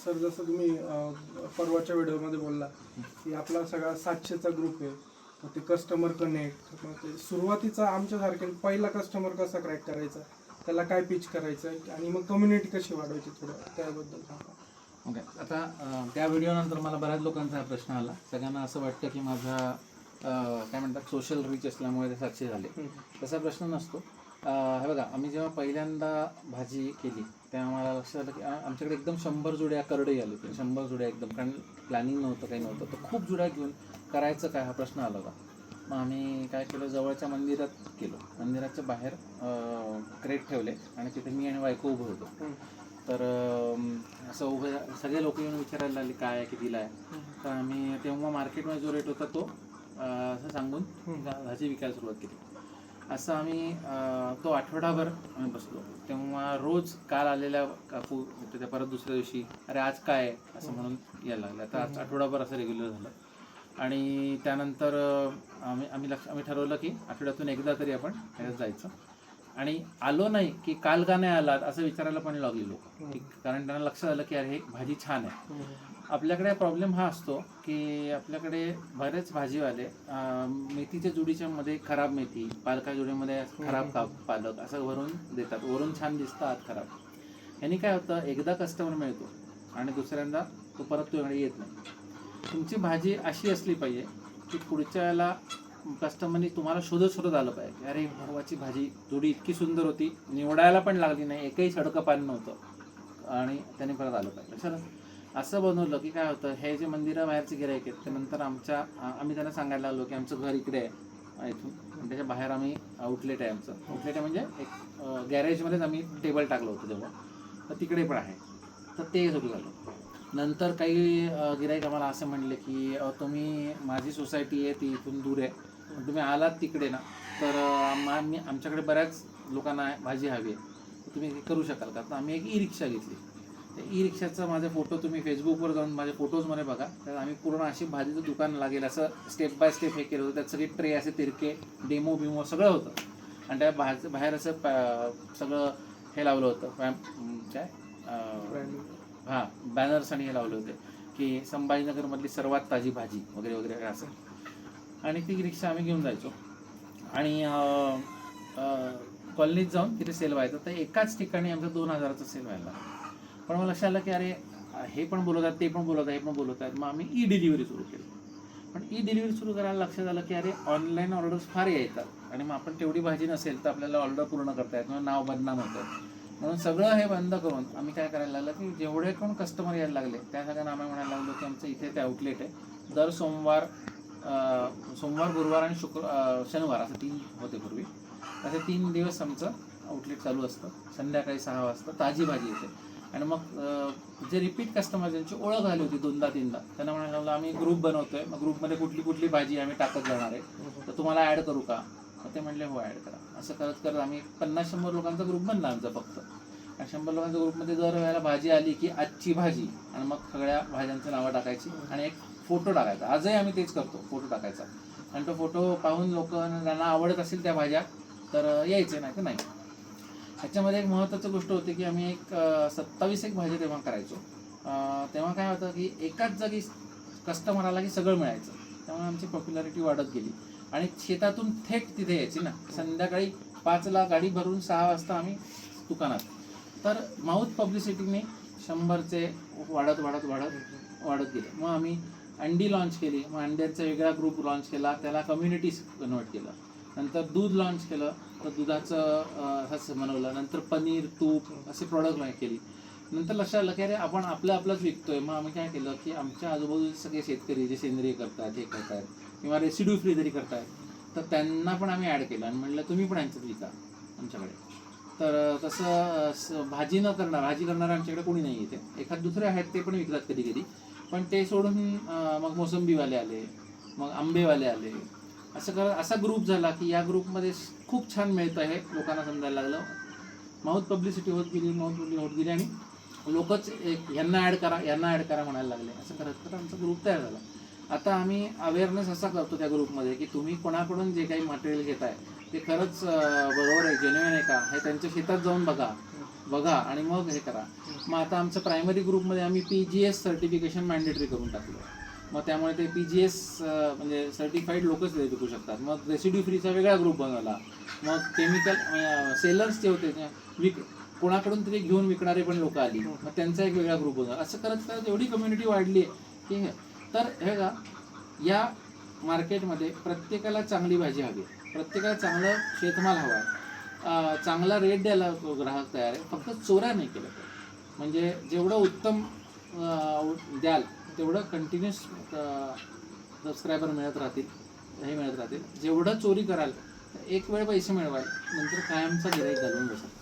Sir जसं तुम्ही परवाच्या व्हिडिओमध्ये बोलला की आपला सगळा 700चा ग्रुप आहे, मग ते कस्टमर कनेक्ट, मग ते सुरुवातीचा आमच्यासारखे पहिला कस्टमर कसा क्रॅक करायचा, त्याला काय पिच करायचं आणि मग कम्युनिटी कशी वाढवायची, थोडं त्याबद्दल सांगा. ओके. आता त्या व्हिडिओनंतर मला बऱ्याच लोकांचा हा प्रश्न आला. सगळ्यांना असं वाटतं की माझा काय म्हणतात सोशल रीच असल्यामुळे ते 700 झाले. तसा प्रश्न नसतो. हे बघा, आम्ही जेव्हा पहिल्यांदा भाजी केली तेव्हा मला लक्षात आलं की आमच्याकडे एकदम 100 जुड्या करडई आली होती. 100 जुड्या एकदम, कारण प्लॅनिंग नव्हतं, काही नव्हतं. तर खूप जुड्या घेऊन करायचं काय हा प्रश्न आला होता. मग आम्ही काय केलं, जवळच्या मंदिरात गेलो. मंदिराच्या बाहेर क्रेट ठेवले आणि तिथे मी आणि बायको उभं होतो. तर असं उभे सगळे लोक येऊन विचारायला लागले काय आहे, कितीला आहे. तर आम्ही तेव्हा मार्केटमध्ये जो रेट होता तो असं सांगून भाजी विकायला सुरुवात केली. असं आम्ही तो आठवडाभर आम्ही बसलो. तेव्हा रोज काल आलेल्या काकू त्या परत दुसऱ्या दिवशी अरे आज काय आहे असं म्हणून यायला लागलं. आता आज आठवडाभर असं रेग्युलर झालं. आणि त्यानंतर आम्ही ठरवलं की आठवड्यातून एकदा तरी आपण ह्याच्यात जायचं. आणि आलो नाही की काल का नाही आलात असं विचारायला पण लागले लोक, कारण त्यांना लक्षात आलं की अरे हे भाजी छान आहे. आपल्याकडे प्रॉब्लेम हा असतो की आपल्याकडे बरेच भाजीवाले मेथीच्या जुडीच्या मध्ये खराब मेथी, पालका जुडीमध्ये खराब पालक असं वरून देतात. वरून छान दिसतं, आत खराब. ह्यानी काय होतं, एकदा कस्टमर मिळतो आणि दुसऱ्यांदा तो परत तुझ्याकडे येत नाही. तुमची भाजी अशी असली पाहिजे की पुढच्या वेळेला कस्टमरनी तुम्हाला शोधत आलं पाहिजे की अरे भावाची भाजी जुडी इतकी सुंदर होती, निवडायला पण लागली नाही, एकही सडकं पाणी नव्हतं आणि त्याने परत आलं पाहिजे. लक्षात असं बनवलं की काय होतं, हे जे मंदिराबाहेरचे गिऱ्हाईक आहेत त्यानंतर आम्ही त्यांना सांगायला लागलो की आमचं घर इकडे आहे इथून, आणि त्याच्या बाहेर आम्ही आउटलेट आहे. आमचं आउटलेट आहे म्हणजे एक गॅरेजमध्येच आम्ही टेबल टाकलं होतं तेव्हा, तर तिकडे पण आहे. तर ते सुरू झालं. नंतर काही गिऱ्हाईक आम्हाला असं म्हणले की तुम्ही माझी सोसायटी आहे ती इथून दूर आहे, पण तुम्ही आलात तिकडे ना तर आमच्याकडे बऱ्याच लोकांना भाजी हवी आहे, तुम्ही करू शकाल का. तर आम्ही एक ई रिक्षा घेतली. त्या ई रिक्षाचा माझे फोटो तुम्ही फेसबुकवर जाऊन माझ्या फोटोजमध्ये बघा. तर आम्ही पूर्ण अशी भाजीचं दुकान लागेल असं स्टेप बाय स्टेप हे केलं होतं. त्यात सगळे ट्रे असे तिरके डेमो बिमो सगळं होतं. आणि त्या बाहेर असं सगळं हे लावलं होतं काय हां बॅनर्स आणि हे लावले होते की संभाजीनगरमधली सर्वात ताजी भाजी वगैरे वगैरे असं. आणि ती रिक्षा आम्ही घेऊन जायचो आणि कॉलनीत जाऊन तिथे सेल व्हायचं. तर एकाच ठिकाणी आमचा 2000चा सेल व्हायला. पण मला लक्षात आलं की अरे हे पण बोलत आहेत, ते पण बोलत आहे, हे पण बोलत आहेत. मग आम्ही ई डिलिव्हरी सुरू केली. पण ई डिलिव्हरी सुरू करायला लक्षात आलं की अरे ऑनलाईन ऑर्डर्स फार येतात आणि मग आपण तेवढी भाजी नसेल तर आपल्याला ऑर्डर पूर्ण करता येत नाही, नाव बदनाम होतं. म्हणून सगळं हे बंद करून आम्ही काय करायला लागलं की जेवढे कोण कस्टमर यायला लागले त्या सगळ्यांना आम्ही म्हणायला लागलो की आमचं इथे ते आउटलेट आहे. दर सोमवार, गुरुवार आणि शनिवार असं 3 होते पूर्वी. असे 3 दिवस आमचं आउटलेट चालू असतं. संध्याकाळी 6 वाजता ताजी भाजी येते. आणि मग जे रिपीट कस्टमर ज्यांची ओळख झाली होती 2दा-3दा, त्यांना म्हणायला लागलो आम्ही ग्रुप बनवतोय, मग ग्रुपमध्ये कुठली भाजी आम्ही टाकत जाणार आहे, तर तुम्हाला ॲड करू का. मग ते म्हणले हो ॲड करा. असं करत करत आम्ही 50-100 लोकांचा ग्रुप बनला आमचा फक्त. आणि 100 लोकांच्या ग्रुपमध्ये दर वेळेला भाजी आली की आजची भाजी, आणि मग सगळ्या भाज्यांची नावं टाकायची आणि एक फोटो टाकायचा. आजही आम्ही तेच करतो, फोटो टाकायचा. आणि तो फोटो पाहून लोक ज्यांना आवडत असेल त्या भाज्या तर यायचे, नाही तर नाही. ह्याच्यामध्ये एक महत्त्वाची गोष्ट होती की आम्ही एक 27 भाज्या तेव्हा करायचो. तेव्हा काय होतं की एकाच जागी कस्टमर आला की सगळं मिळायचं. त्यामुळे आमची पॉप्युलॅरिटी वाढत गेली आणि शेतातून थेट तिथे यायची ना. संध्याकाळी 5ला गाडी भरून 6 वाजता आम्ही दुकानात. तर माउथ पब्लिसिटीने 100चे वाढत गेले. मग आम्ही अंडी लॉन्च केली. मग अंड्यांचा वेगळा ग्रुप लॉन्च केला, त्याला कम्युनिटीज कन्वर्ट केलं. नंतर दूध लॉन्च केलं, तर दुधाचं असं बनवलं. नंतर पनीर, तूप असे प्रॉडक्ट केली. नंतर लक्षात आलं की अरे आपण आपलंच विकतोय. मग आम्ही काय केलं की आमच्या आजूबाजूचे सगळे शेतकरी जे सेंद्रिय करतात, हे करतात किंवा रेसिड्यू फ्री जरी करतात, तर त्यांना पण आम्ही ॲड केलं आणि म्हटलं तुम्ही पण यांच्यात विका आमच्याकडे. तर तसं भाजी करणार आमच्याकडे कोणी नाही इथे. एखाद दुसरे आहेत ते पण विकतात कधी कधी, पण ते सोडून मग मोसंबीवाले आले, मग आंबेवाले आले. असं करत असा ग्रुप झाला की या ग्रुपमध्ये खूप छान मिळतं हे लोकांना समजायला लागलं. माउथ पब्लिसिटी होत गेली आणि लोकच यांना ॲड करा म्हणायला लागले. असं करत आमचा ग्रुप तयार झाला. आता आम्ही अवेअरनेस असा करतो त्या ग्रुपमध्ये की तुम्ही कोणाकडून जे काही मटेरियल घेताय ते खरंच बरोबर आहे, जेन्युइन आहे का, हे त्यांच्या शेतात जाऊन बघा. बघा आणि मग हे करा. मग आता आमचं प्रायमरी ग्रुपमध्ये आम्ही PGS सर्टिफिकेशन मॅन्डेटरी करून टाकलं. मग त्यामुळे ते PGS म्हणजे सर्टिफाईड लोकच विकू शकतात. मग रेसिड्यू फ्रीचा वेगळा ग्रुप बनवला. मग केमिकल सेलर्स जे होते कोणाकडून तरी घेऊन विकणारे पण लोक आली, मग त्यांचा एक वेगळा ग्रुप बनवला. असं करत करत एवढी कम्युनिटी वाढली आहे की तर हे का या मार्केटमध्ये प्रत्येकाला चांगली भाजी हवी, प्रत्येकाला चांगलं शेतमाल हवा आहे, चांगला रेट द्यायला ग्राहक तयार आहे. फक्त चोऱ्या नाही केलं पाहिजे. म्हणजे जेवढं उत्तम द्याल तेवढं कंटिन्युअस सबस्क्रायबर मिळत राहतील, हे मिळत राहतील. जेवढं चोरी कराल एक वेळ पैसे मिळवाल, नंतर कायमचा गिऱ्हाईक घालून बसाल.